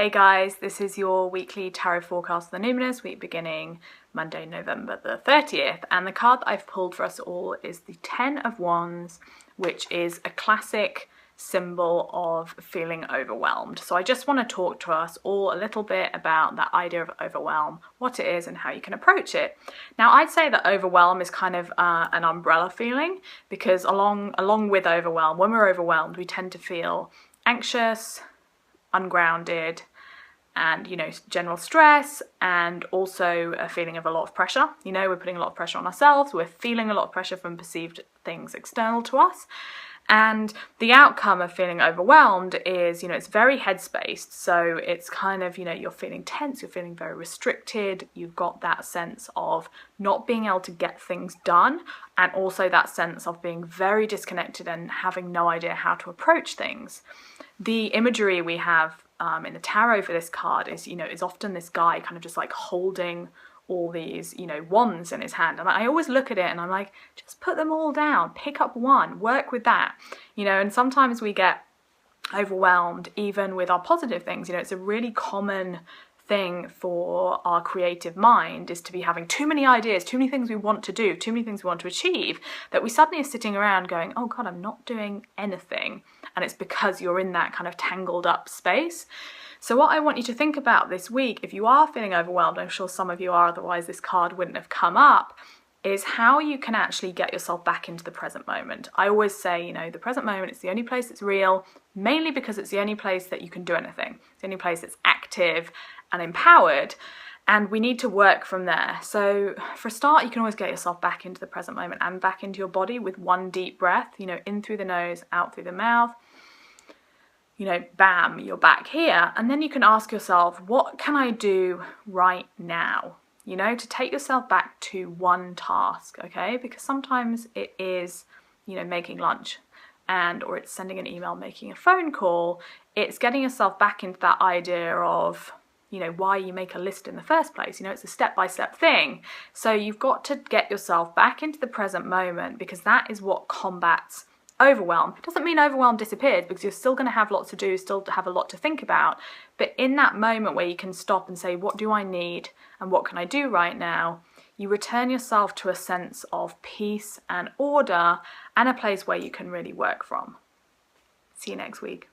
Hey guys, this is your weekly tarot forecast for the Numinous week beginning Monday, November the 30th, and the card that I've pulled for us all is the Ten of Wands, which is a classic symbol of feeling overwhelmed. So I just want to talk to us all a little bit about that idea of overwhelm, what it is and how you can approach it. Now I'd say that overwhelm is kind of an umbrella feeling, because along with overwhelm, when we're overwhelmed we tend to feel anxious, ungrounded, and general stress, and also a feeling of a lot of pressure. We're putting a lot of pressure on ourselves, we're feeling a lot of pressure from perceived things external to us, and the outcome of feeling overwhelmed is it's very headspace. So it's kind of you're feeling tense, you're feeling very restricted, you've got that sense of not being able to get things done, and also that sense of being very disconnected and having no idea how to approach things. The imagery we have in the tarot for this card is often this guy kind of just like holding all these wands in his hand, and I always look at it and I'm like, just put them all down, pick up one, work with that, and sometimes we get overwhelmed even with our positive things. It's a really common thing for our creative mind is to be having too many ideas, too many things we want to do, too many things we want to achieve, that we suddenly are sitting around going, oh god, I'm not doing anything. And it's because you're in that kind of tangled up space. So what I want you to think about this week, if you are feeling overwhelmed, I'm sure some of you are, otherwise this card wouldn't have come up, is how you can actually get yourself back into the present moment. I always say, the present moment is the only place that's real, mainly because it's the only place that you can do anything. It's the only place that's active and empowered, and we need to work from there. So for a start, you can always get yourself back into the present moment and back into your body with one deep breath, in through the nose, out through the mouth. Bam, you're back here. And then you can ask yourself, what can I do right now? To take yourself back to one task, okay? Because sometimes it is, making lunch, or it's sending an email, making a phone call. It's getting yourself back into that idea of, why you make a list in the first place. It's a step-by-step thing. So you've got to get yourself back into the present moment, because that is what combats overwhelm. It doesn't mean overwhelm disappeared, because you're still going to have lots to do, still have a lot to think about. But in that moment where you can stop and say, what do I need and what can I do right now? You return yourself to a sense of peace and order and a place where you can really work from. See you next week.